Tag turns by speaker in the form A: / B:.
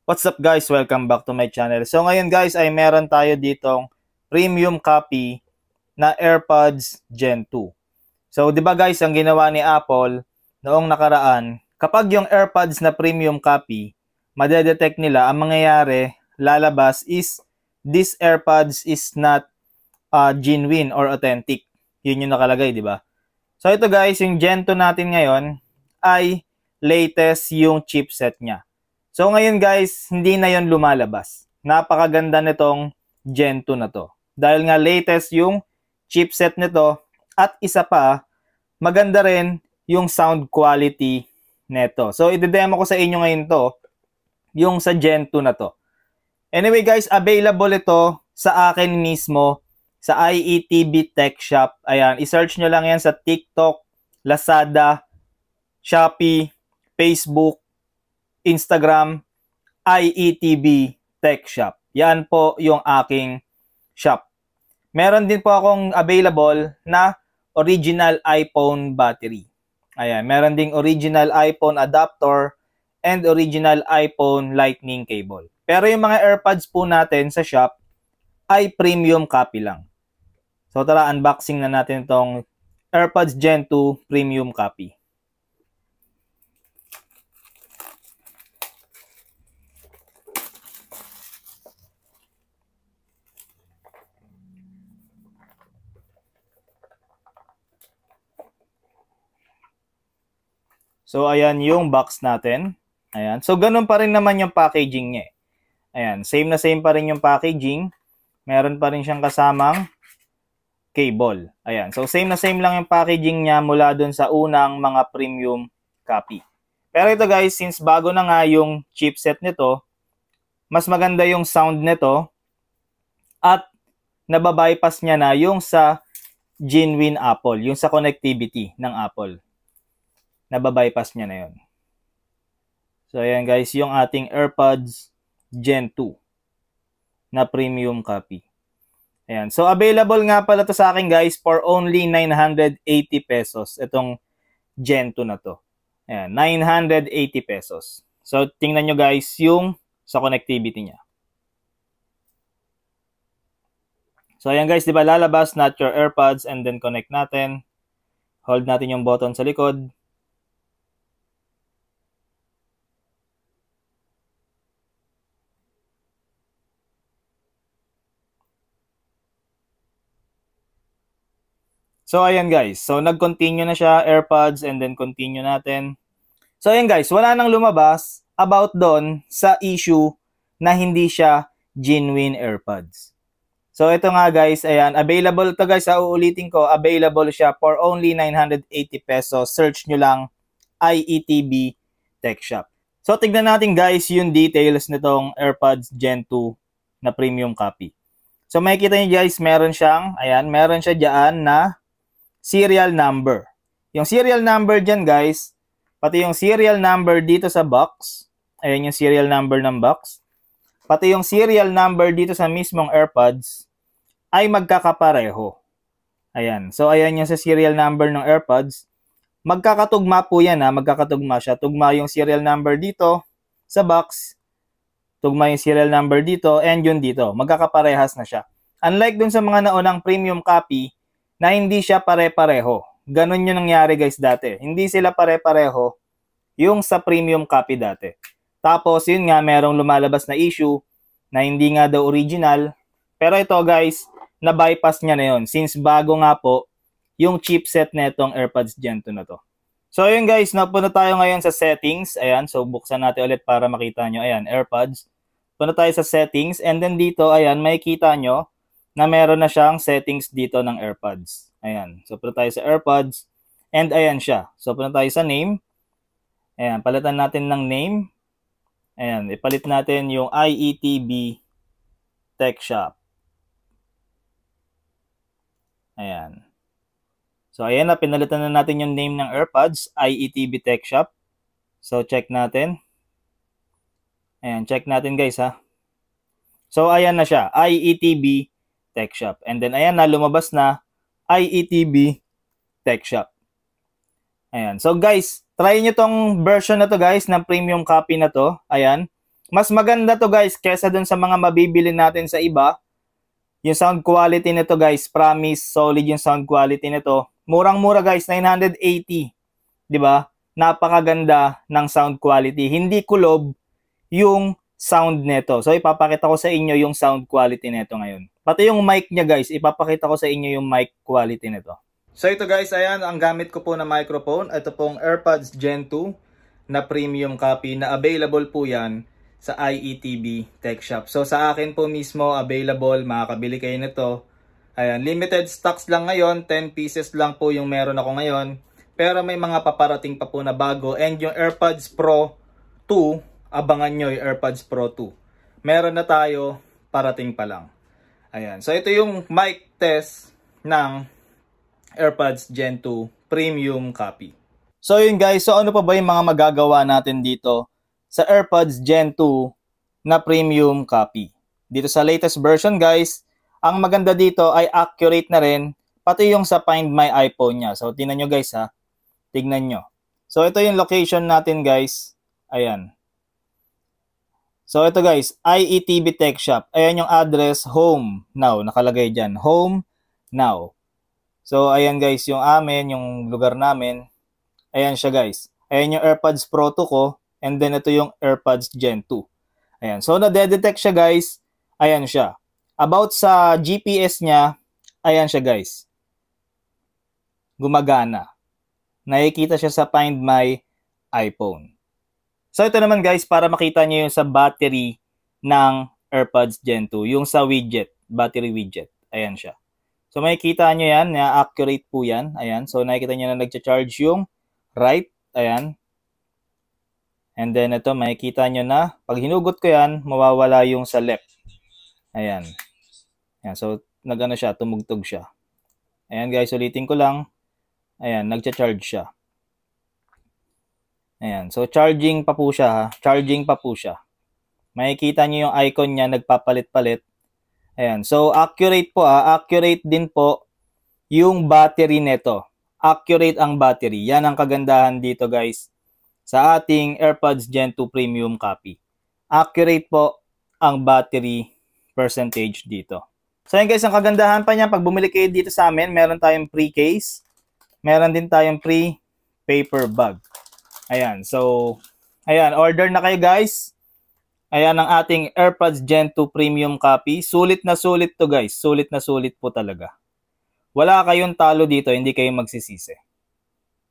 A: What's up guys? Welcome back to my channel. So ngayon guys ay meron tayo ditong premium copy na AirPods Gen 2. So 'di ba guys, ang ginawa ni Apple noong nakaraan, kapag yung AirPods na premium copy, madedetect nila, ang mangyayari, lalabas is this AirPods is not genuine or authentic. Yun yung nakalagay, 'di ba? So ito guys, yung Gen 2 natin ngayon ay latest yung chipset niya. So ngayon guys, hindi na yon lumalabas. Napakaganda nitong Gen 2 na to. Dahil nga latest yung chipset nito at isa pa, maganda rin yung sound quality nito. So i-demo ko sa inyo ngayon to, yung sa Gen 2 na to. Anyway guys, available ito sa akin mismo sa IETB Tech Shop. Ayan, i-search nyo lang yan sa TikTok, Lazada, Shopee, Facebook, Instagram, IETB Tech Shop. Yan po yung aking shop. Meron din po akong available na original iPhone battery. Ayan, meron ding original iPhone adapter and original iPhone lightning cable. Pero yung mga AirPods po natin sa shop ay premium copy lang. So tara, unboxing na natin itong AirPods Gen 2 premium copy. So, ayan yung box natin. Ayan. So, ganun pa rin naman yung packaging niya. Ayan. Same na same pa rin yung packaging. Meron pa rin siyang kasamang cable. Ayan. So, same na same lang yung packaging niya mula dun sa unang mga premium copy. Pero ito guys, since bago na nga yung chipset nito, mas maganda yung sound nito at nababypass niya na yung sa genuine Apple, yung sa connectivity ng Apple. Nababypass niya na yun. So, ayan guys, yung ating AirPods Gen 2 na premium copy. Ayan. So, available nga pala to sa akin guys for only 980 pesos. Itong Gen 2 na to. Ayan, 980 pesos. So, tingnan nyo guys yung sa connectivity niya. So, ayan guys, di ba lalabas not your AirPods and then connect natin. Hold natin yung button sa likod. So, ayan guys. So, nag-continue na siya, AirPods, and then continue natin. So, ayan guys, wala nang lumabas about doon sa issue na hindi siya genuine AirPods. So, ito nga guys, ayan, available to guys, uulitin ko, available siya for only 980 pesos. Search nyo lang IETB Tech Shop. So, tignan natin guys yung details nitong AirPods Gen 2 na premium copy. So, makikita nyo guys, meron siyang, ayan, meron siya dyan na serial number. Yung serial number dyan guys, pati yung serial number dito sa box, ayan yung serial number ng box, pati yung serial number dito sa mismong AirPods ay magkakapareho. Ayan. So, ayan yung sa serial number ng AirPods. Magkakatugma po yan ha. Magkakatugma siya. Tugma yung serial number dito sa box. Tugma yung serial number dito and yun dito. Magkakaparehas na siya. Unlike dun sa mga naunang premium copy, na hindi siya pare-pareho. Ganun yung nangyari guys dati. Hindi sila pare-pareho yung sa premium copy dati. Tapos yun nga, merong lumalabas na issue na hindi nga daw original. Pero ito guys, na-bypass niya na yun. Since bago nga po yung chipset na itong AirPods Gen 2 na to. So yun guys, napunta tayo ngayon sa settings. Ayan, so buksan natin ulit para makita nyo. Ayan, AirPods. Punta tayo sa settings and then dito, ayan, makikita nyo na meron na siyang settings dito ng AirPods. Ayan. So, punta tayo sa AirPods. And ayan siya. So, punta tayo sa name. Ayan. Palitan natin ng name. Ayan. Ipalit natin yung IETB Tech Shop. Ayan. So, ayan na. Pinalitan na natin yung name ng AirPods. IETB Tech Shop. So, check natin. Ayan. Check natin guys ha. So, ayan na siya. IETB Tech Shop. And then, ayan na, lumabas na IETB Tech Shop. Ayan. So, guys, try nyo tong version na to, guys, ng premium copy na to. Ayan. Mas maganda to guys kesa dun sa mga mabibili natin sa iba. Yung sound quality nito guys, promise solid yung sound quality nito. Murang-mura guys, 980. 'Di ba? Napakaganda ng sound quality. Hindi kulob yung sound nito. So ipapakita ko sa inyo yung sound quality nito ngayon. Pati yung mic niya guys, ipapakita ko sa inyo yung mic quality nito. So ito guys, ayan ang gamit ko po na microphone. Ito pong AirPods Gen 2 na premium copy na available po yan sa IETB Tech Shop. So sa akin po mismo available, makakabili kayo nito. Ayan, limited stocks lang ngayon, 10 pieces lang po yung meron ako ngayon. Pero may mga paparating pa po na bago. And yung AirPods Pro 2, abangan nyo yung AirPods Pro 2. Meron na tayo, parating pa lang. Ayan, so ito yung mic test ng AirPods Gen 2 premium copy. So yun guys, so ano pa ba yung mga magagawa natin dito sa AirPods Gen 2 na premium copy? Dito sa latest version guys, ang maganda dito ay accurate na rin, pati yung sa Find My iPhone niya. So tingnan nyo guys ha, tignan nyo. So ito yung location natin guys, ayan. So ito guys, IETB Tech Shop. Ayan yung address, home now, nakalagay dyan, home now. So ayan guys, yung amin, yung lugar namin. Ayan siya guys. Ayan yung AirPods Pro 2 ko. And then ito yung AirPods Gen 2. Ayan. So nade-detect siya guys. Ayan siya. About sa GPS niya, ayan siya guys. Gumagana. Nakikita siya sa Find My iPhone. So ito naman guys, para makita niyo yung sa battery ng AirPods Gen 2. Yung sa widget, battery widget. Ayan siya. So makikita nyo yan, accurate po yan. Ayan, so nakikita nyo na nagcha-charge yung right. Ayan. And then ito, makikita nyo na, pag hinugot ko yan, mawawala yung sa left. Ayan. Ayan, so nagano siya, tumugtog siya. Ayan guys, ulitin ko lang. Ayan, nagcha-charge siya. Ayan, so charging pa po siya ha. Charging pa po siya. Makikita nyo yung icon niya, nagpapalit-palit. Ayan, so accurate po accurate din po yung battery nito. Accurate ang battery. Yan ang kagandahan dito guys sa ating AirPods Gen 2 Premium copy. Accurate po ang battery percentage dito. So yan guys, ang kagandahan pa niya, pag bumili kayo dito sa amin, meron tayong free case. Meron din tayong free paper bag. Ayan, so ayan, order na kayo guys. Ayan ang ating AirPods Gen 2 Premium copy. Sulit na sulit to guys. Sulit na sulit po talaga. Wala kayong talo dito, hindi kayo magsisisi.